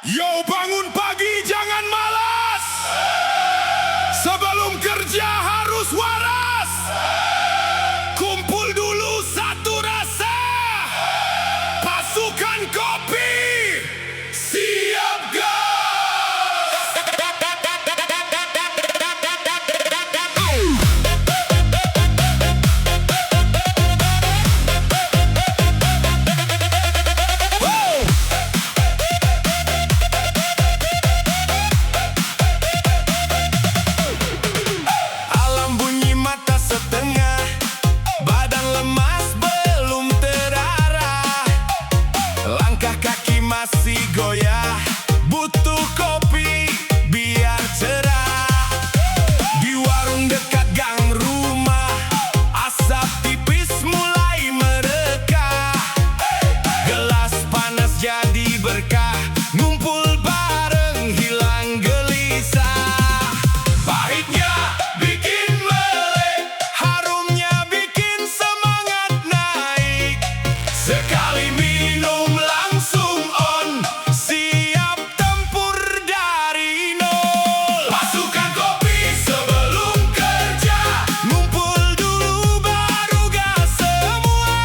Yo, bangun pagi jangan malas. Sebelum kerja harus waras. Kumpul dulu satu rasa. Pasukan kopi siap gas. Alam bunyi mata setengah, badan lemas belum terarah, langkah kaki masih goyah, butuh kopi biar cerah. Di warung dekat gang rumah, asap tipis mulai merekah. Gelas panas jadi berkah, ngumpul bareng hilang gelisah. Pahitnya bikin melek, harumnya bikin semangat naik. Sekali minum langsung on, siap tempur dari nol. Pasukan kopi sebelum kerja, ngumpul dulu baru gas semua.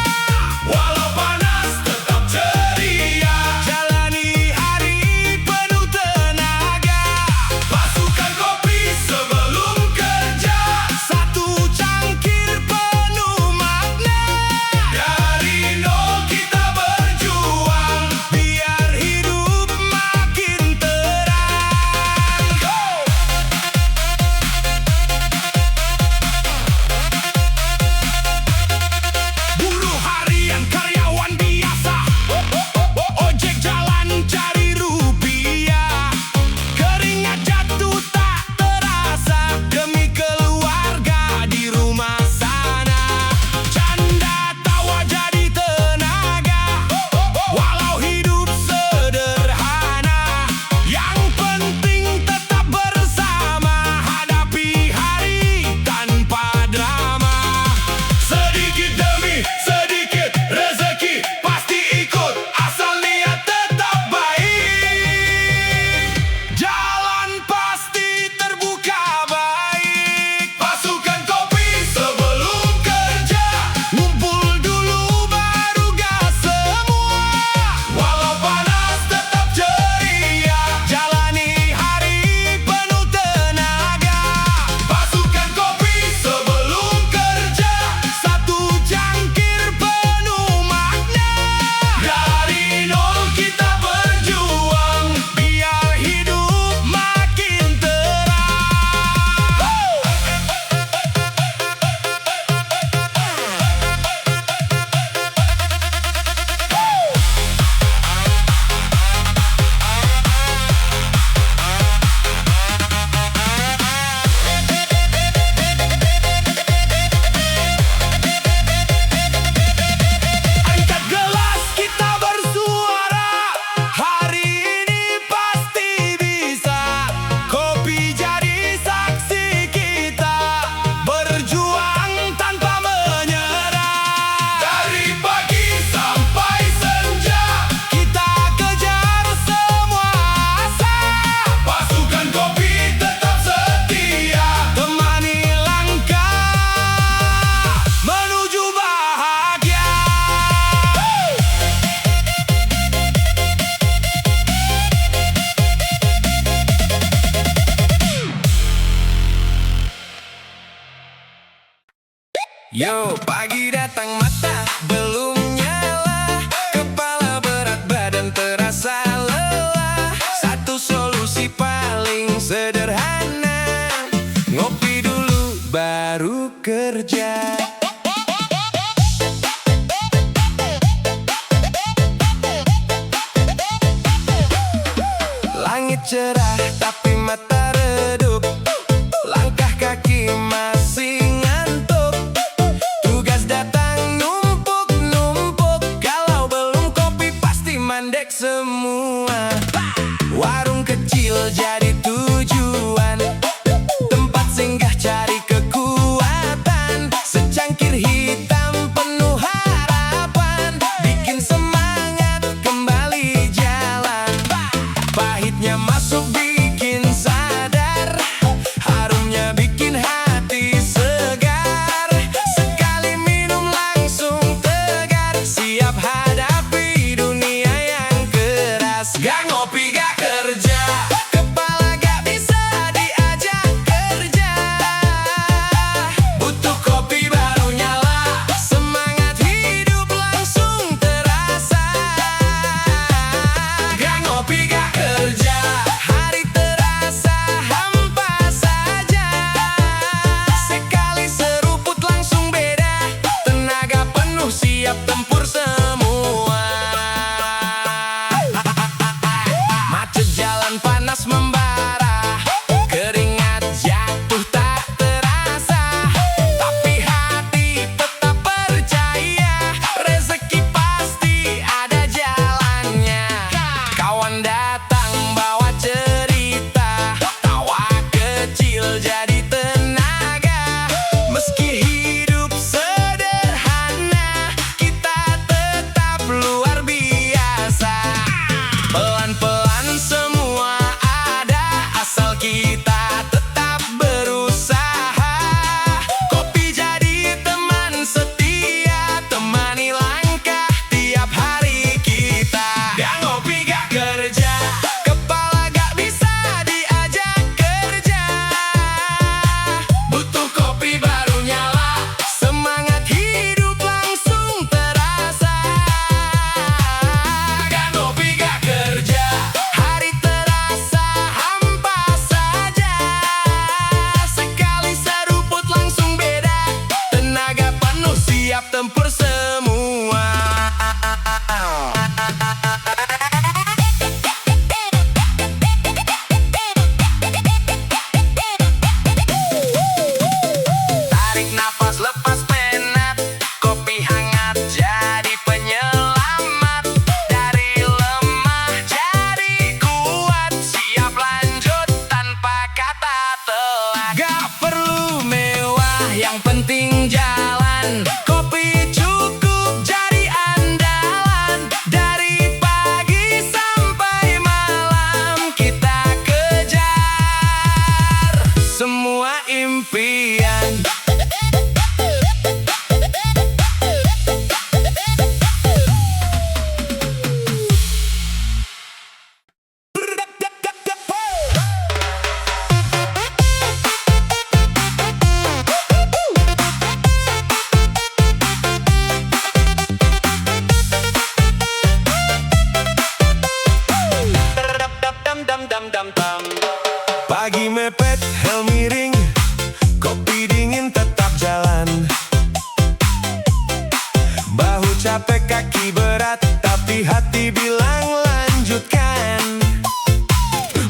Walau panas tetap ceria, jalani hari penuh tenaga. Pasukan kopi sebelum kerja, satu cangkir penuh makna. Dari nol kita berjuang, biar hidup makin terang. Go! Buruh harian karyawan biasa, ojek jalan cari rupiah. Keringat jatuh tak terasa, demi keluarga di rumah sana. Canda tawa jadi tenaga, walau hidup sederhana. Yang penting tetap bersama, hadapi hari tanpa drama. Sedikit demi sedikit rezeki pasti ikut, asal niat tetap baik. Jalan pasti terbuka baik. Pasukan kopi sebelum kerja, ngumpul dulu baru gas semua. Walau panas tetap ceria, jalani hari penuh tenaga. Pasukan kopi sebelum kerja, satu cangkir penuh makna. Dari nol kita berjuang, biar hidup makin terang. Angkat gelas kita bersuara, hari ini pasti bisa. Kopi jadi saksi kita, berjuang tanpa menyerah. Dari pagi sampai senja, kita kejar semua asa. Pasukan kopi tetap setia, temani langkah menuju bahagia. Yo, pagi datang mata belum nyala, kepala berat badan terasa lelah. Satu solusi paling sederhana, ngopi dulu baru kerja. Langit cerah tapi mata redup, langkah kaki masih ngantuk. Tugas datang numpuk-numpuk, kalau belum kopi pasti mandek semua. Warung kecil jadi tujuan, tempat singgah cari kekuatan. Secangkir hitam penuh harapan, bikin semangat kembali jalan. tam tam tam. Pagi mepet, hel miring, kopi dingin tetap jalan. Bahu capek, kaki berat, tapi hati bilang lanjutkan.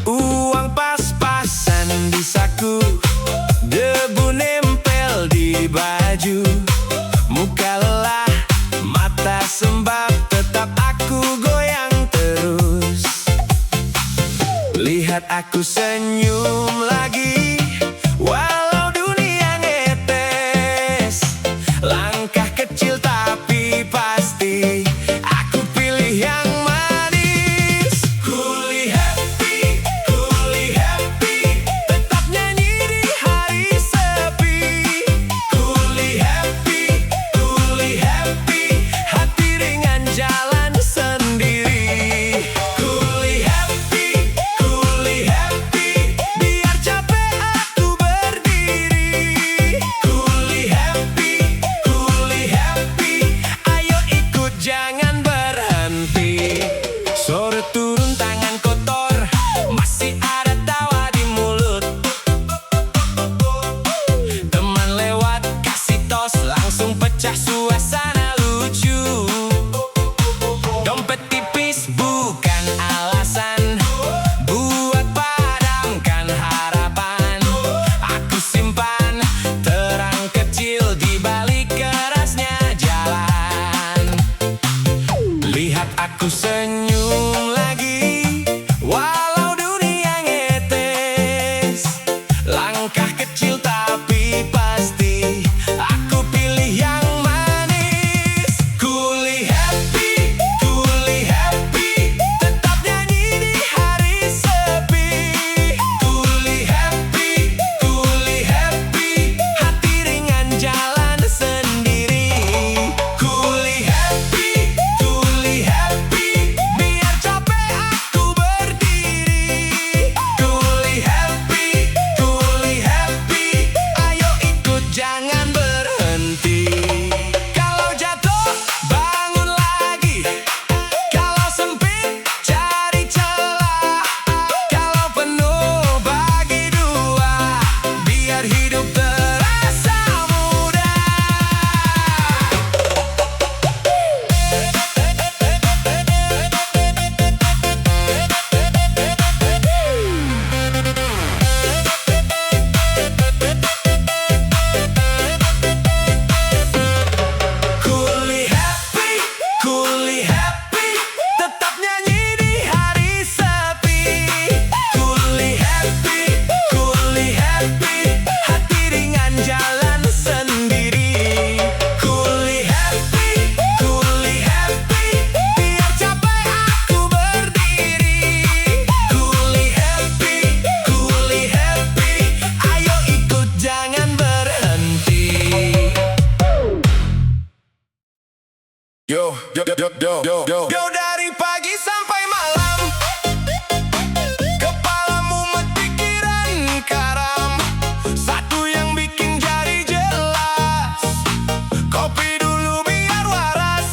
Uang pas-pasan di saku, debu nempel di baju. Muka lelah, mata sembab, tetap aku goyang terus. Lihat aku senyum lagi, walau dunia ngetes. Langkah kecil tapi pasti, aku pilih yang manis. Kuli happy, tetap nyanyi di hari sepi. Kuli happy, hati ringan jalan sendiri. Kuli happy, biar capek aku berdiri. Kuli happy, ayo ikut jangan berhenti. Sore turun tangan kotor, masih ada tawa di mulut. Teman lewat kasih tos, langsung pecah suasana lucu. Dompet tipis bukan alasan buat padamkan harapan. Aku simpan terang kecil di balik kerasnya jalan. Lihat aku senyum lagi, walau dunia ngetes. Langkah kecil tapi pasti, aku pilih yang manis. Kuli happy, tetap nyanyi di hari sepi. Kuli happy, hati ringan jalan sendiri. Kuli happy, biar capek aku berdiri. Kuli happy, ayo ikut jangan berhenti. Kalau jatuh bangun lagi, kalau sempit cari celah. Kalau penuh bagi dua, biar hidup terasa mudah. Kuli happy, tetap nyanyi di hari sepi. Kuli happy, hati ringan jalan sendiri. Kuli happy, biar capek aku berdiri. Kuli happy, ayo ikut jangan berhenti. Yo dari pagi sampai malam, kepalamu pikiran karam. Satu yang bikin jari jelas, kopi dulu biar waras.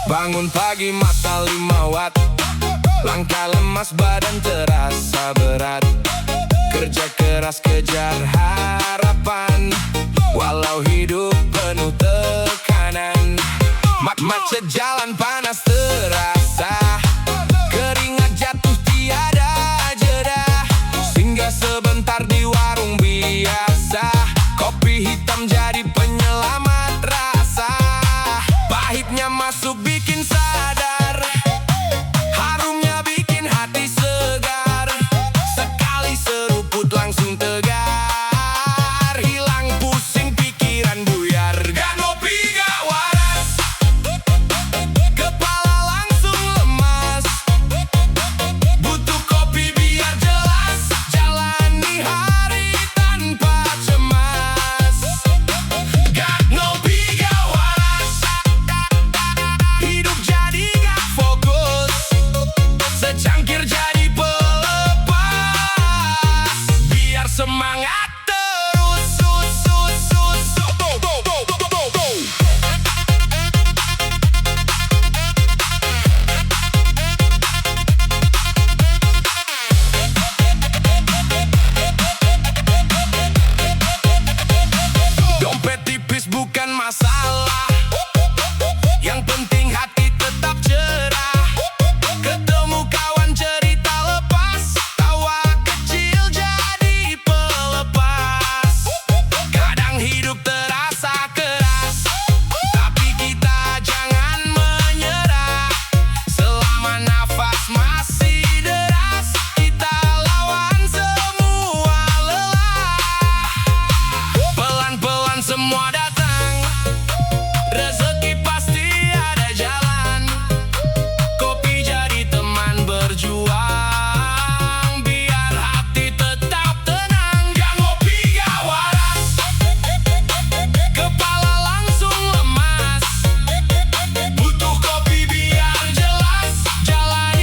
Bangun pagi mata 5 watt, langkah lemas badan terasa berat. Kerja keras kejar harapan, walau hidup penuh tekanan. Macet jalan panas terasa, keringat jatuh tiada jeda. Singgah sebentar di warung biasa, kopi hitam jadi penyelamat rasa. Pahitnya masuk bikin sadar, harumnya bikin hati segar. Sekali seruput langsung tegar, hilang pusing pikiran buyar. Gak ngopi gak waras, kepala langsung Selama nafas masih deras, kita lawan semua lelah. Pelan-pelan semua datang, rezeki pasti ada jalan. Kopi jadi teman berjuang, biar hati tetap tenang. Gak ngopi gak waras, kepala langsung lemas. Butuh kopi biar jelas, jalan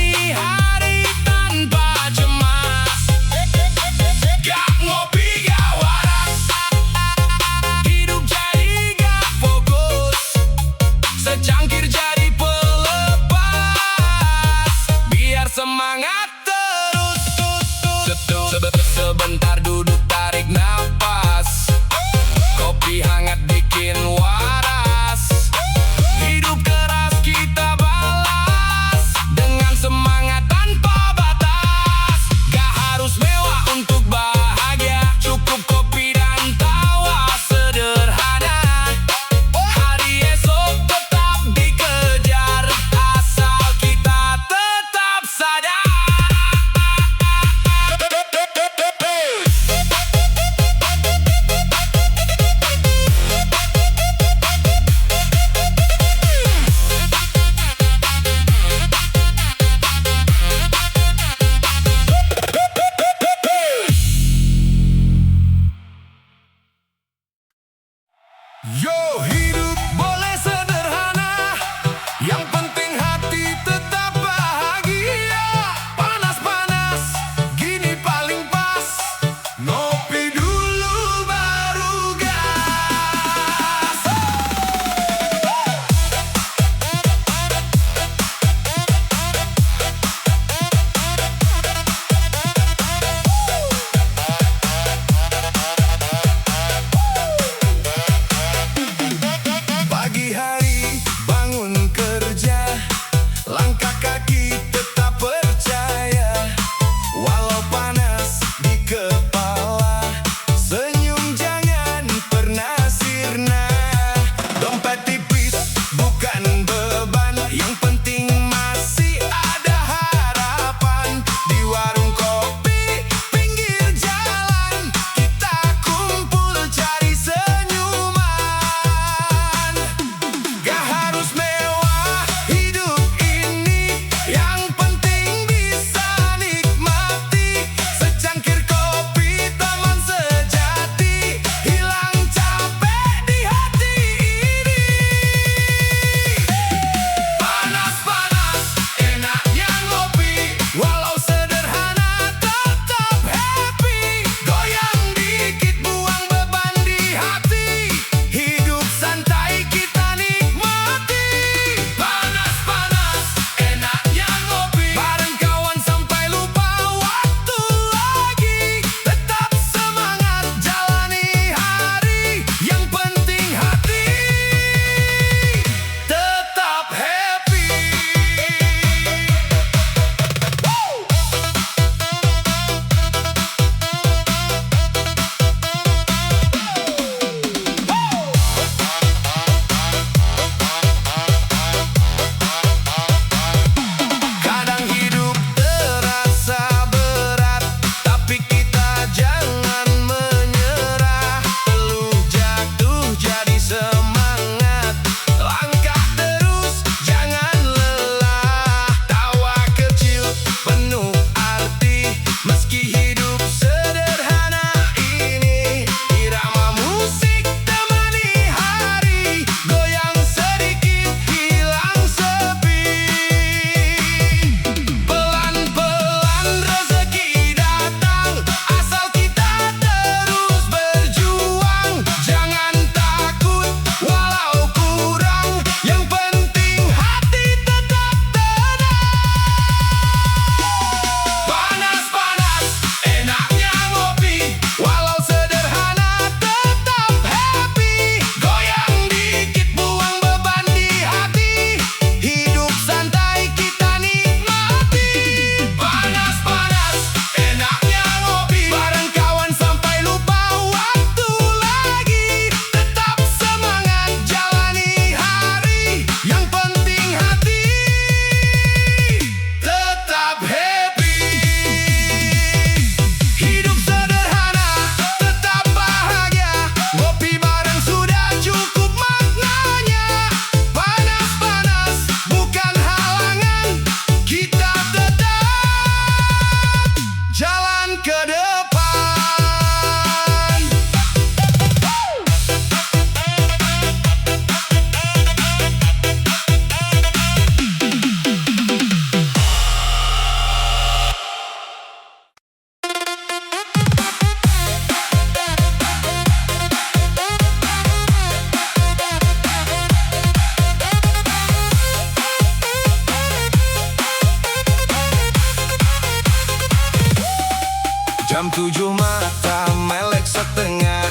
Jam 7 mata melek setengah,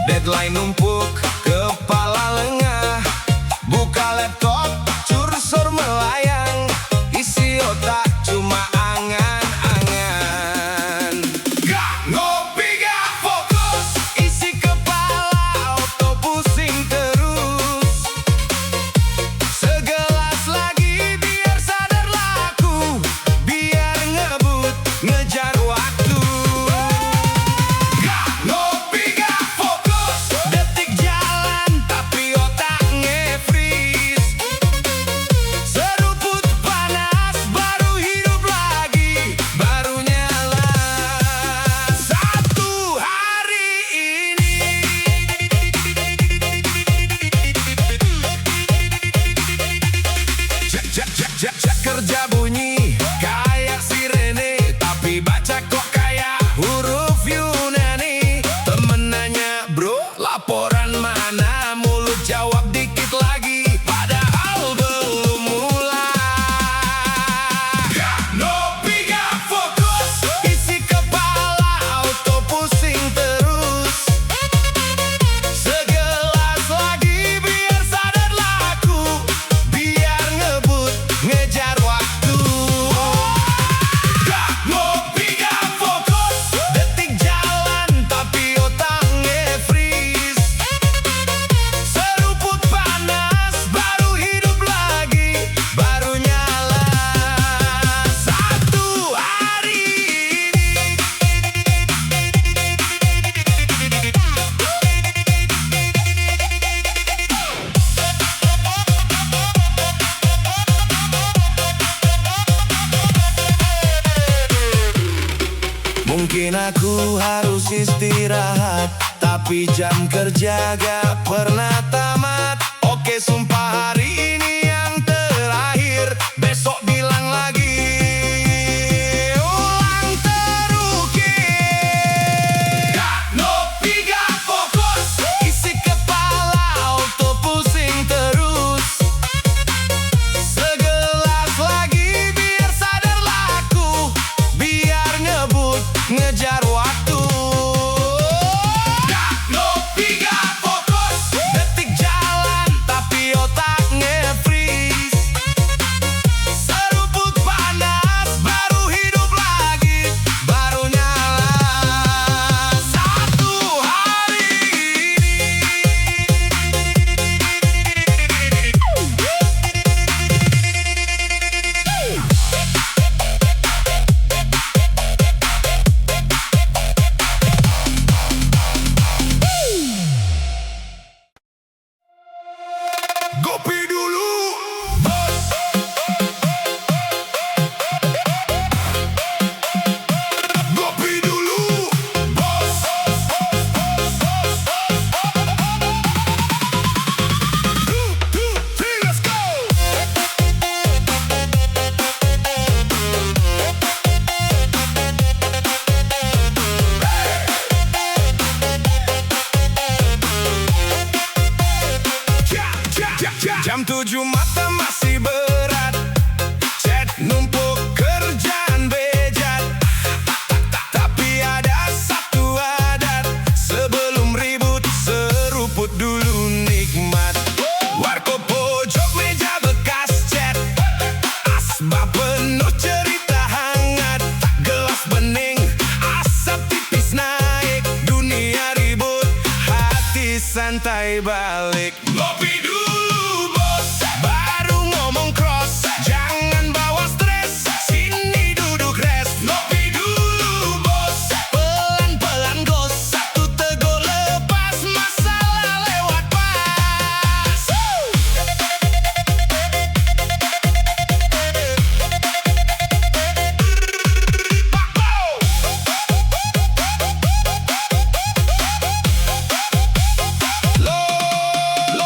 deadline numpuk, kepala lengah. Buka laptop, cursor melayang, isi otak cuma angan-angan. Gak ngopi, gak fokus, isi kepala auto pusing terus. Segelas lagi biar sadar laku, biar ngebut ngejar waktu. Gak ngopi, gak fokus, detik jalan tapi otak nge-freeze. Seruput panas baru hidup lagi, baru nyala satu hari ini. Jak kerja bunyi kayak sirene, tapi baca kok kayak huruf Yunani. Temen nanya, bro, laporan mana? Mulut jawab dikit lagi, padahal belum mulai. Gak ngopi, gak fokus, isi kepala auto pusing terus. Segelas lagi biar sadar laku, biar ngebut ngejar waktu. Gak ngopi, gak fokus, detik jalan tapi otak nge-freeze. Seruput panas baru hidup lagi, baru nyala satu hari ini. Mungkin aku harus istirahat, tapi jam kerja gak pernah tamat. Oke, sumpah hari ini yang terakhir, besok bilang lagi. Ulang terukir. Gak ngopi, gak fokus, isi kepala auto pusing terus. Segelas lagi biar sadar laku, biar ngebut ngejar waktu. Gak ngopi, gak fokus, detik jalan tapi otak nge-freeze. Seruput panas baru hidup lagi, baru nyala satu hari ini. Ngopi dulu, bos. Ngopi dulu, bos. 1, 2, 3, let's go. Jam 7 mata masih berat, chat numpuk, kerjaan bejat. Tapi ada satu adat, sebelum ribut seruput dulu nikmat. Warkop pojok meja bekas chat, asbak penuh cerita hangat. Gelas bening, asap tipis naik, dunia ribut, hati santai balik. Ngopi dulu, bos, baru ngomong cross. Jangan bawa stres, sini duduk rest. Ngopi dulu, bos, pelan-pelan gos. Satu teguk lepas, masalah lewat pas. Lo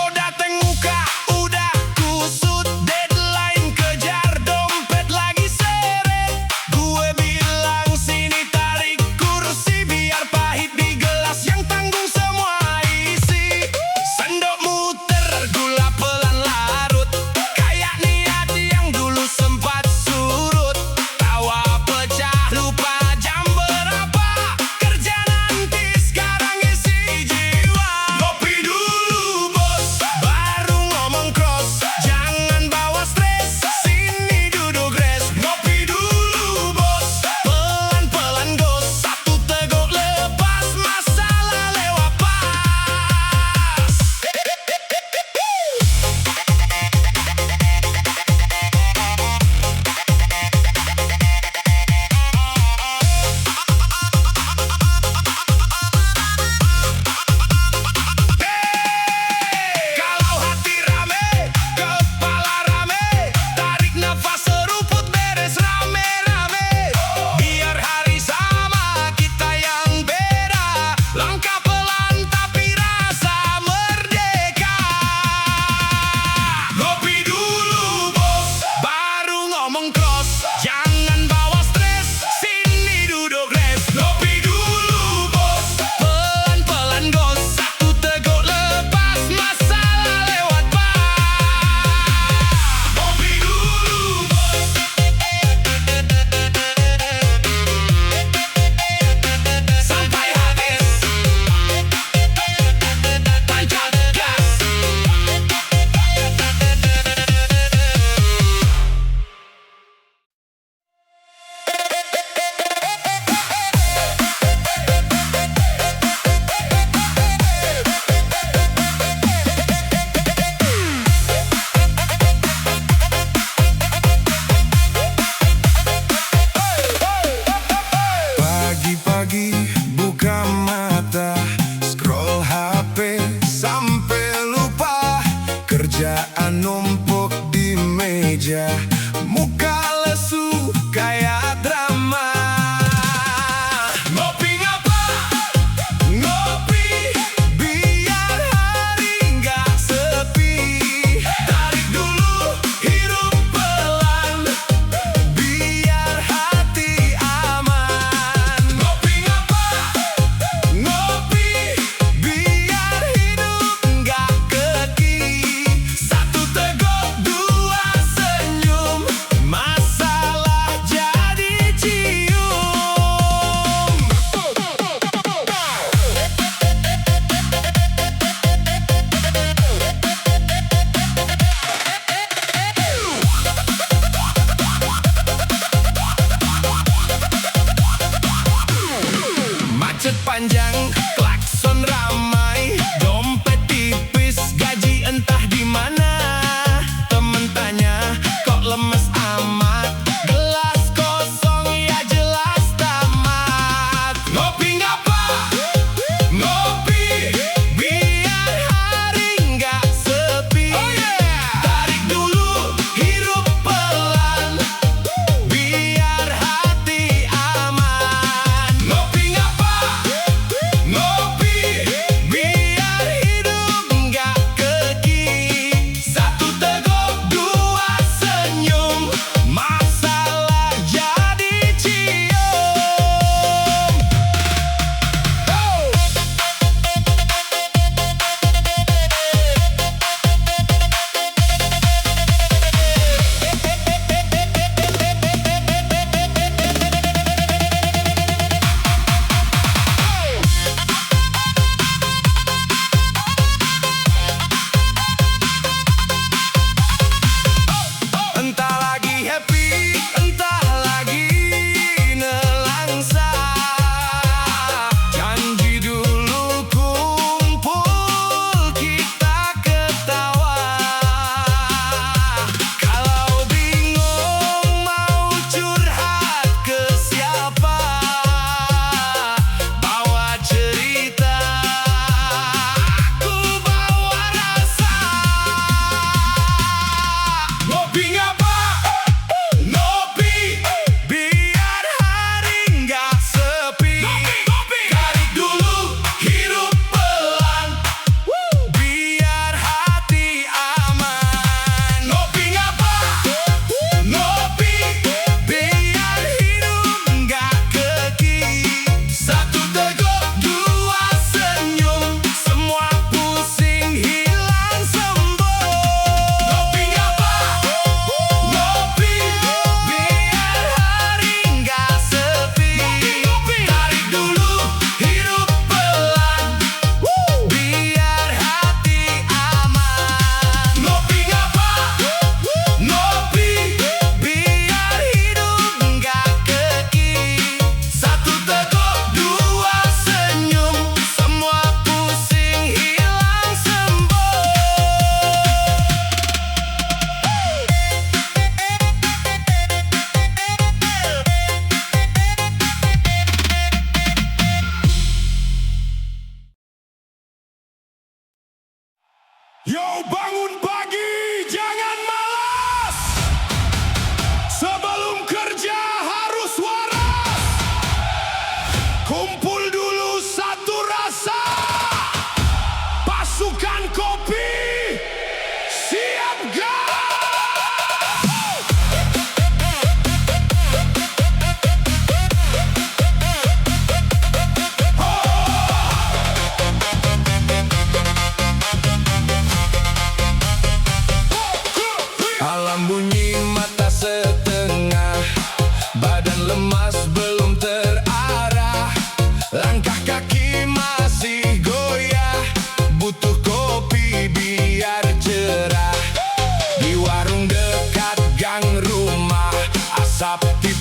bos, jangan bawa stres. Sini duduk res, ngopi dulu bos. Pelan-pelan gos, satu teguk lepas, masalah lewat pas. Ngopi dulu bos. Sampai habis, tancap gas.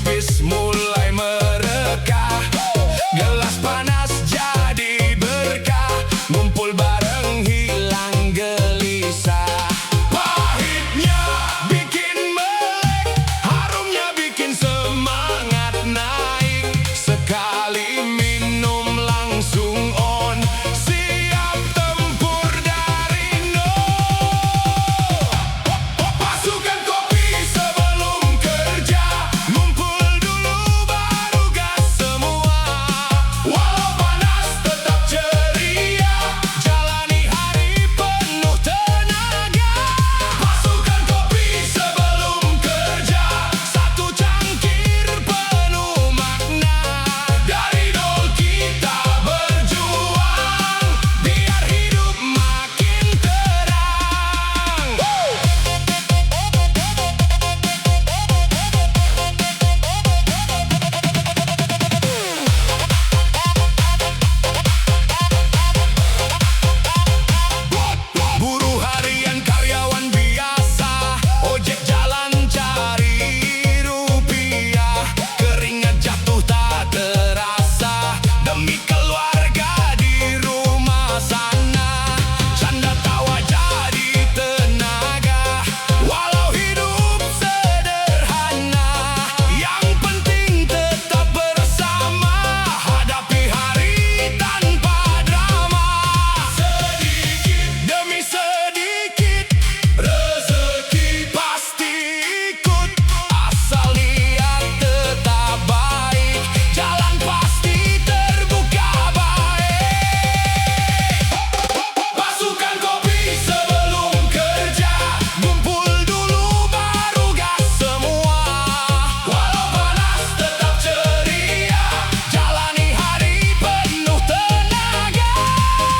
bis mulai merekah. Gelas panas jadi berkah, ngumpul bareng hilang gelisah. Pahitnya bikin melek, harumnya bikin semangat naik. Sekali minum langsung on, siap tempur dari nol. Pasukan kopi sebelum kerja, ngumpul dulu baru gas semua. Walau panas tetap ceria, jalani hari penuh tenaga. Pasukan kopi sebelum kerja, satu cangkir penuh makna. Dari nol kita berjuang, biar hidup makin terang. Buruh harian karyawan biasa, ojek jalan cari rupiah. Keringat jatuh tak terasa, demi keluarga di rumah sana. Canda tawa jadi tenaga, walau hidup sederhana. Yang penting tetap bersama, hadapi hari tanpa drama. Sedikit demi sedikit, rezeki pasti ikut. Asal niat tetap baik, jalan pasti terbuka baik. Pasukan kopi sebelum kerja, ngumpul dulu baru gas semua. Walau panas tetap ceria, jalani hari penuh tenaga.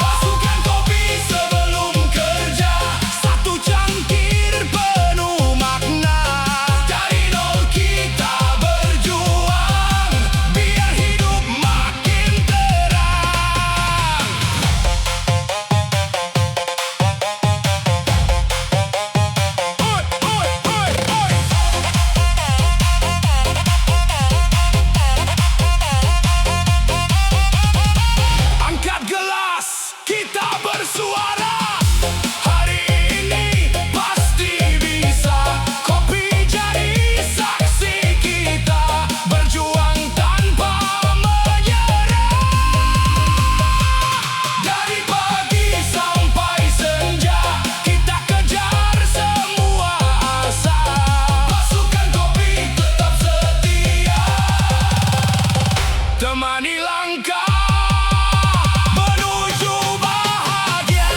Pasukan kopi sebelum kerja, satu cangkir penuh makna. Dari nol kita berjuang, biar hidup makin terang. Angkat gelas, kita bersuara. Hari ini pasti bisa, kopi jadi saksi kita. Berjuang tanpa menyerah. Dari pagi sampai senja, kita kejar semua asa. Pasukan kopi tetap setia, temani langkah menuju bahagia.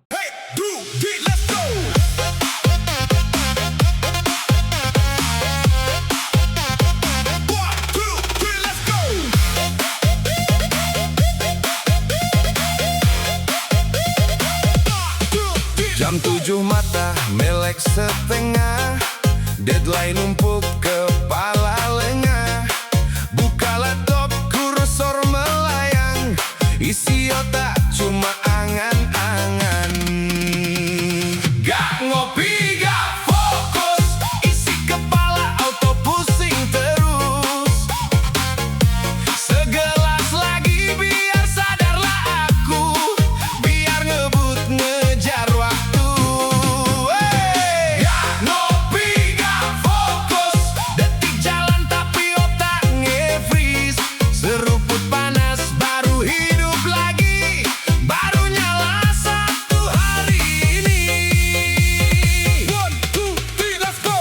Hey, do it, let's go. One, two, three, let's go. Jam 7 mata melek setengah, deadline numpuk kepala lengah. Buka laptop kursor melayang, isi otak cuma angan-angan. Gak ngopi gak fokus, isi kepala auto pusing terus. Segelas lagi biar sadarlah aku, biar ngebut ngejar waktu. Hey! Gak ngopi gak fokus, detik jalan tapi otak nge-freeze. Seruput panas baru hidup lagi, baru nyala satu hari ini. One, two, three, let's go.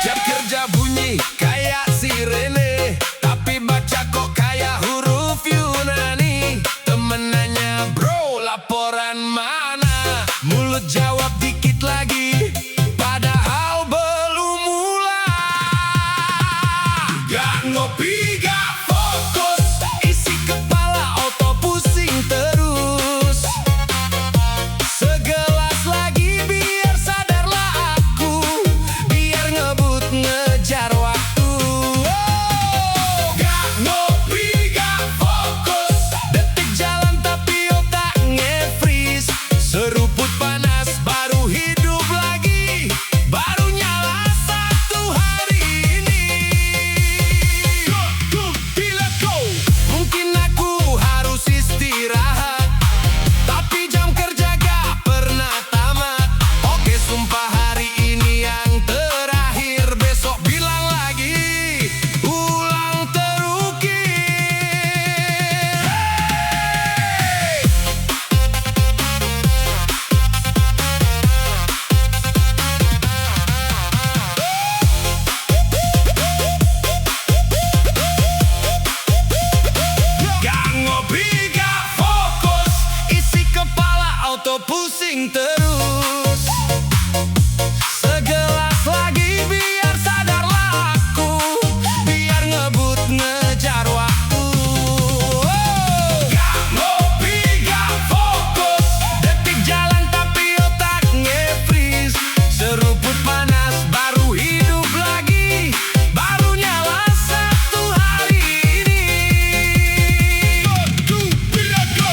Jam kerja bunyi kayak sirene, tapi baca kok kayak huruf Yunani. Temen nanya, bro laporan mana? Mulut jawab dikit lagi, padahal belum mulai. Gak ngopi gak fokus, isi kepala auto pusing terus. auto pusing terus. Segelas lagi biar sadarlah aku, biar ngebut ngejar waktu. Gak ngopi, gak fokus, detik jalan tapi otak nge-freeze. Seruput panas baru hidup lagi, baru nyala satu hari ini. Go, bila go.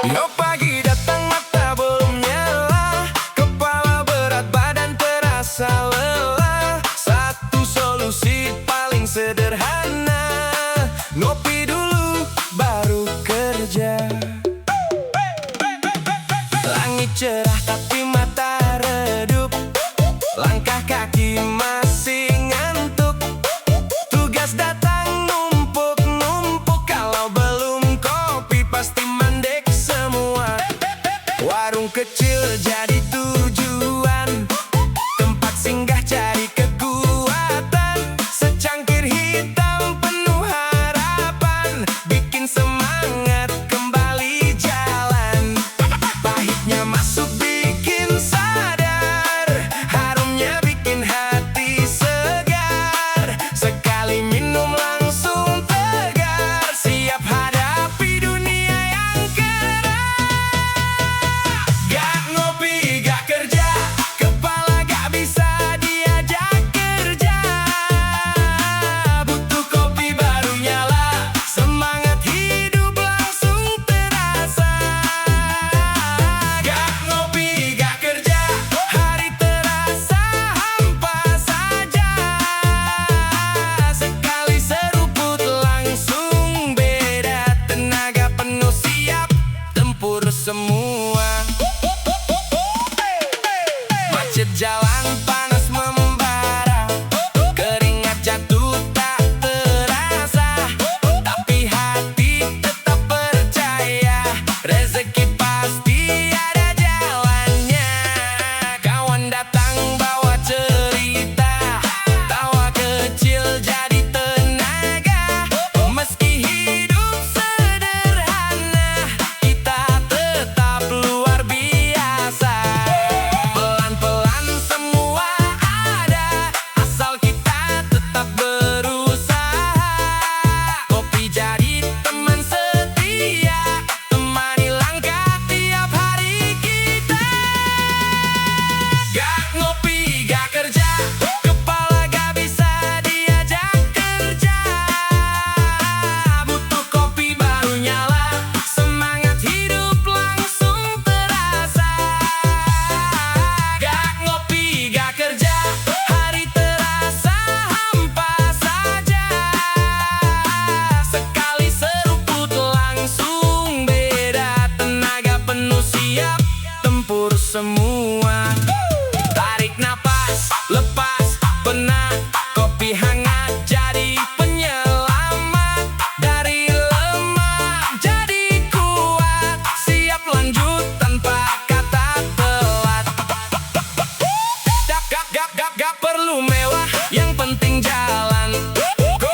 Yo pagi datang mata belum nyala, kepala berat badan terasa lelah. Satu solusi paling sederhana, ngopi dulu baru kerja. Langit cerah tapi mata redup, langkah kaki masih ngantuk. Tugas datang numpuk-numpuk, kalau belum kopi pasti mandek semua. Warung kecil jadi tujuan, tempat singgah cari kekuatan. Secangkir hitam penuh harapan, bikin semangat kembali jalan. Pahitnya masuk bikin sadar, harumnya bikin hati segar. Sekali minum langsung tegar, siap hadapi dunia yang keras. Gak ngopi, gak kerja, kepala gak bisa diajak kerja. Butuh kopi baru nyala, semangat hidup langsung terasa. Gak ngopi, gak kerja, hari terasa hampa saja. Sekali seruput langsung beda, tenaga penuh siap tempur semua. Macet jalan panas membara, keringat jatuh tak terasa. Tapi hati tetap percaya, rezeki pasti ada jalannya. Kawan datang bawa cerita, tawa kecil jadi tenaga. Meski hidup sederhana, kita tetap luar biasa. Pelan-pelan semua ada, asal kita tetap berusaha. Kopi jadi teman setia, temani langkah tiap hari kita. Gak ngopi, gak kerja, kepala gak bisa diajak kerja. Butuh kopi baru nyala, semangat hidup langsung terasa. Gak ngopi, gak kerja, hari terasa hampa saja. Sekali seruput langsung beda, tenaga penuh siap tempur semua. Tarik napas, lepas penat, kopi hangat jadi penyelamat. Dari lemah jadi kuat, siap lanjut tanpa kata telat. Gak perlu mewah, yang penting jalan.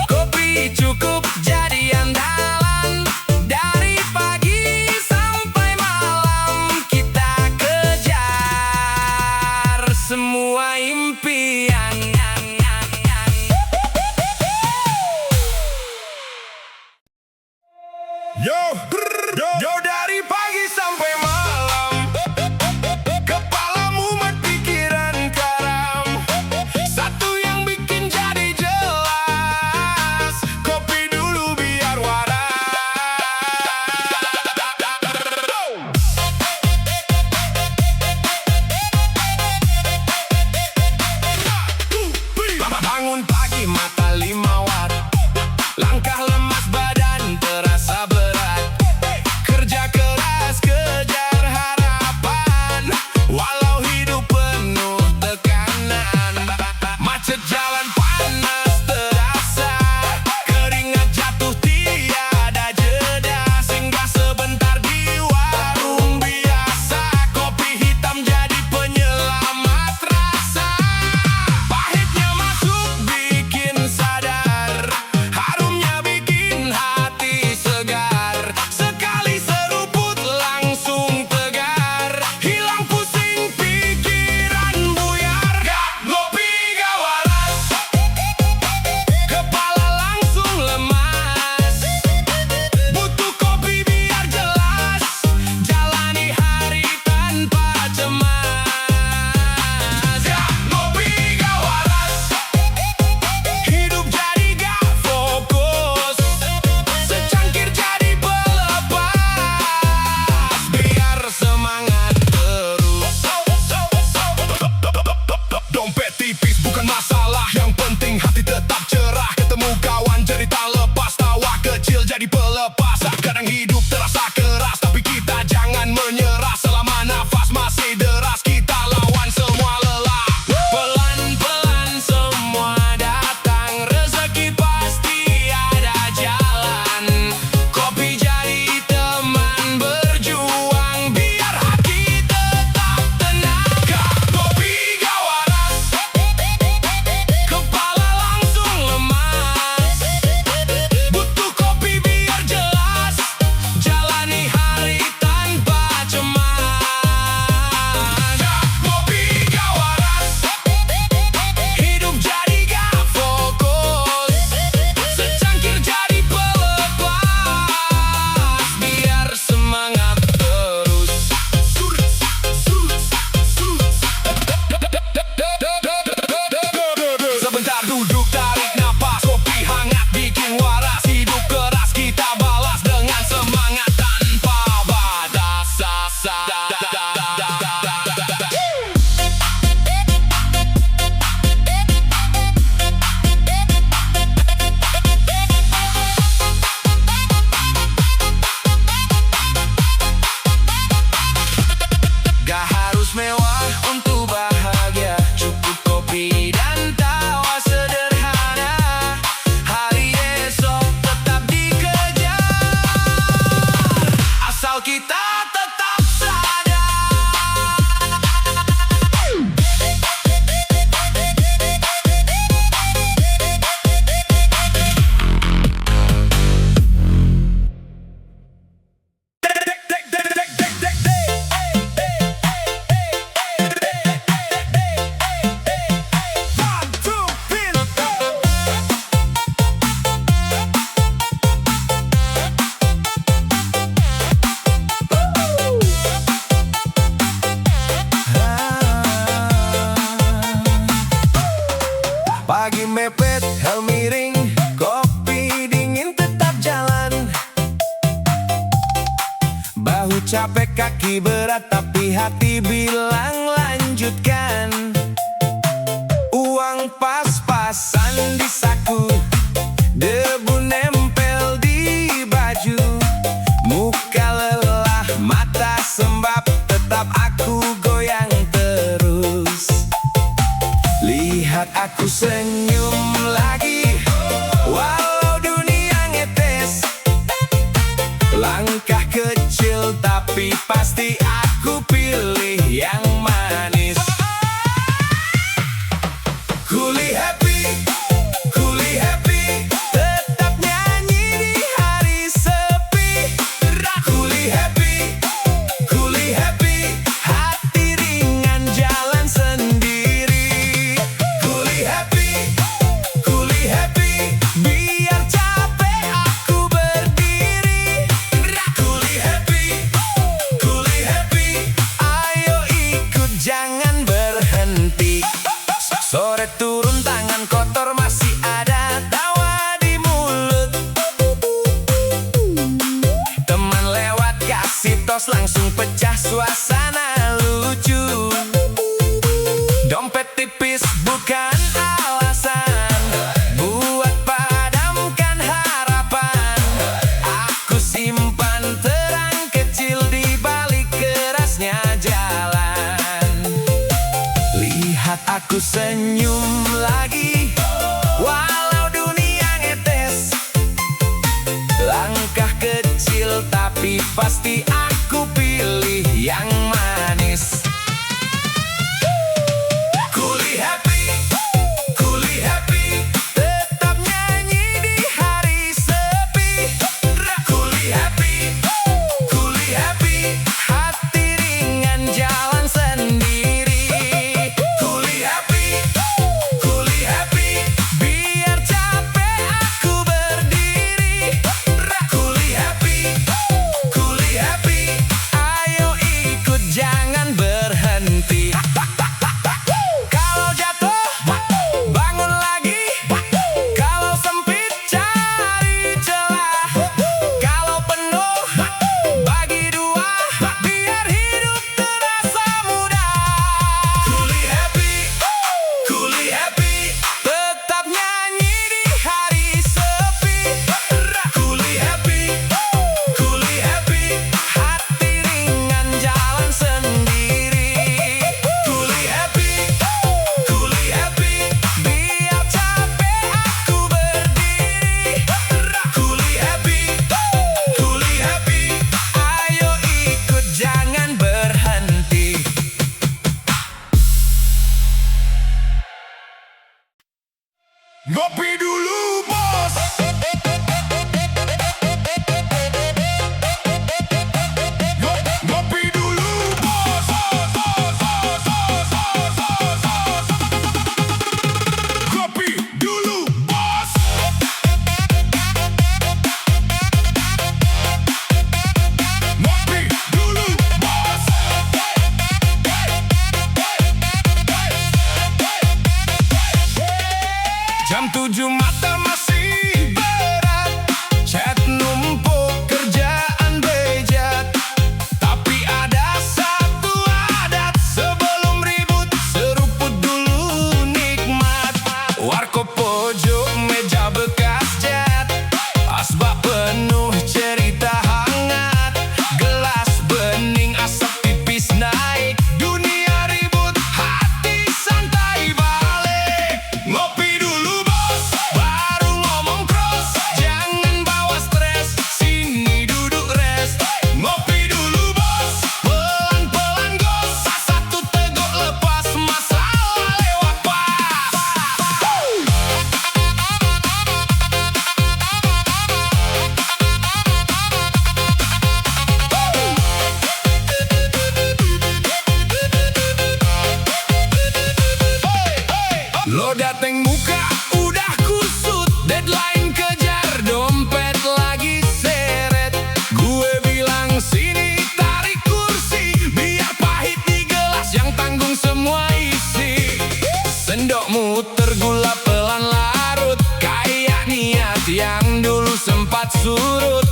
Kopi cukup jadi andalan. Dari pagi sampai malam kita kejar semua impian. Yo dari pagi sampai malam, kepalamu mat pikiran karam. Satu yang bikin jadi jelas, kopi dulu biar waras. Bangun pagi mata 5 watt, langkah lemas badan terasa berat. Kerja Bahu capek, kaki berat, tapi hati bilang lanjutkan. Uang pas-pasan di saku, debu nempel di baju. Muka lelah, mata sembab, tetap aku goyang terus. Lihat aku senyum lagi, walau dunia ngetes. Langkah kecil tapi pasti aku pilih yang manis. Kuli happy, tetap nyanyi di hari sepi. Kuli happy, hati ringan jalan sendiri. Kuli happy, biar capek aku berdiri. Kuli happy, ayo ikut jangan berhenti. Sore turun tangan kotor masih ada tawa di mulut. Teman lewat kasih tos langsung pecah suasana lucu. Dompet tipis bukan alasan buat padamkan harapan. Aku simpan terang kecil di balik kerasnya jalan. Lihat aku senyum lagi, walau dunia ngetes. Langkah kecil tapi pasti aku pilih yang manis. Kuli happy, tetap nyanyi di hari sepi. Kuli happy, hati ringan jalan sendiri. Kuli happy, biar capek aku berdiri. Kuli happy, ayo ikut jangan berhenti. Kalau jatuh, bangun lagi. Kalau sempit, cari celah. Kalau penuh, bagi dua, biar hidup terasa mudah. Kuli happy, tetap nyanyi di hari sepi. Kuli happy, hati ringan jalan sendiri. Kuli happy, biar capek aku berdiri. Kuli happy, ayo ikut jangan berhenti. Ngopi dulu bos. Ngopi dulu bos. Ngopi dulu bos. Ngopi dulu bos. Jam 7 mata masih berat, chat numpuk kerjaan bejat. Tapi ada satu adat, sebelum ribut seruput dulu nikmat. Warkop pojok meja bekas cat, asbak penuh cerita hangat. Gelas bening asap tipis naik, dunia ribut hati santai balik. Ngopi dulu bos, baru ngomong cross. Jangan bawa stres, sini duduk rest. Ngopi dulu bos, pelan-pelan gos. Satu teguk lepas, masalah lewat pas. Lo dateng muka udah kusut, deadline kejar, dompet lagi seret. Gue bilang sini tarik kursi, biar pahit di gelas yang tanggung semua isi. Sendok muter gula pelan larut, kayak niat yang dulu sempat surut.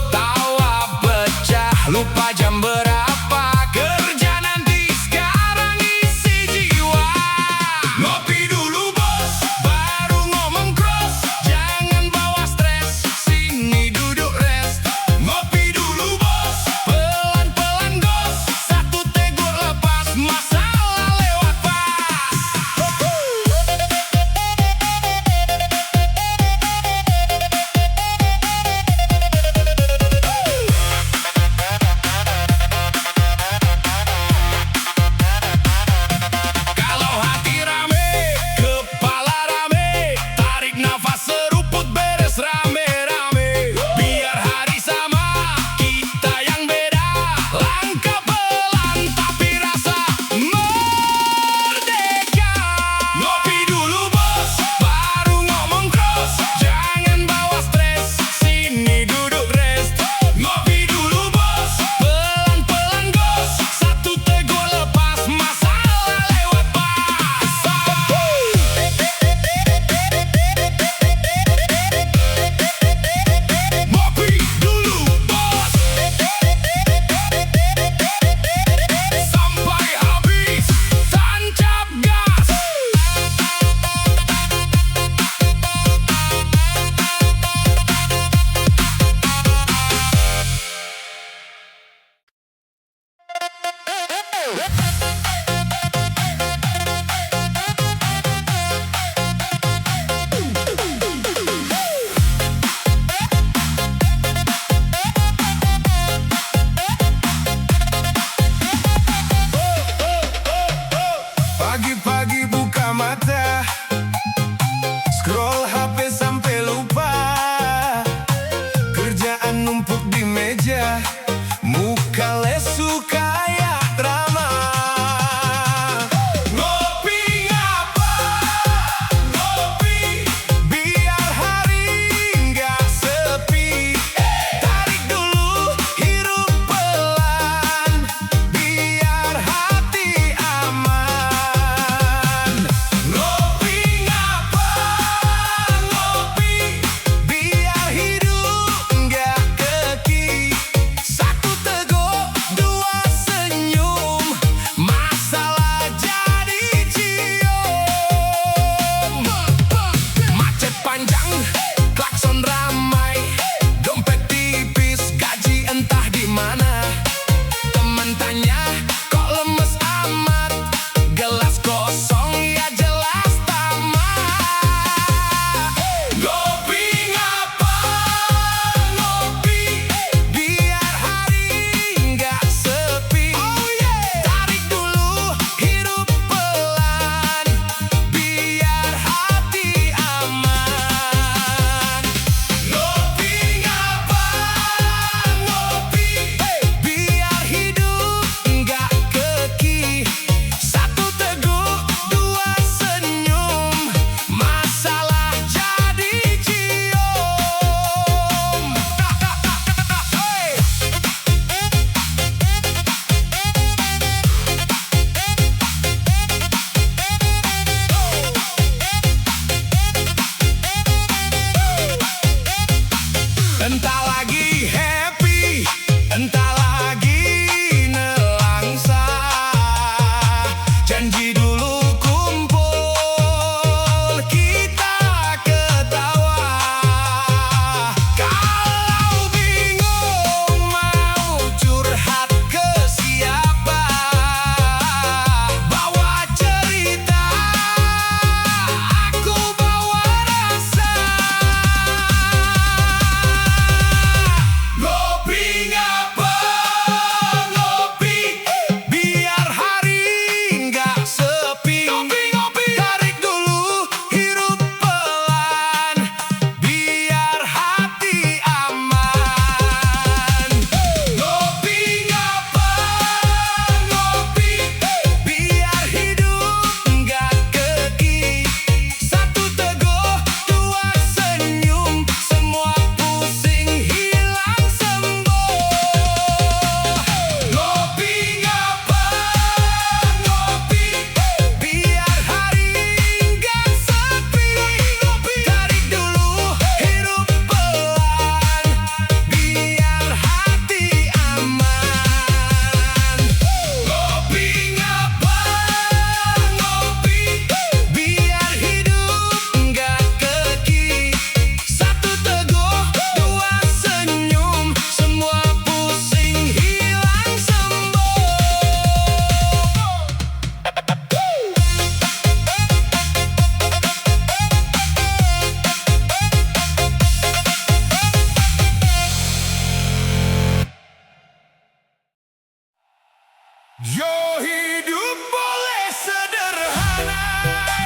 Yo, hidup boleh sederhana,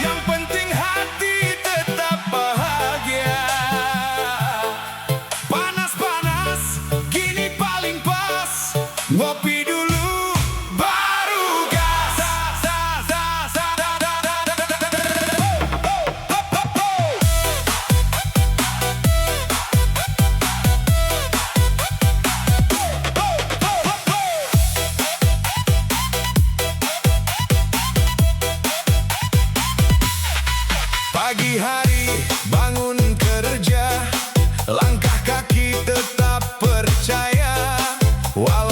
yang penting hati tetap bahagia. Panas-panas, gini paling pas. Ngopi dulu, baru gas. Pagi hari bangun kerja, langkah kaki tetap percaya. Walau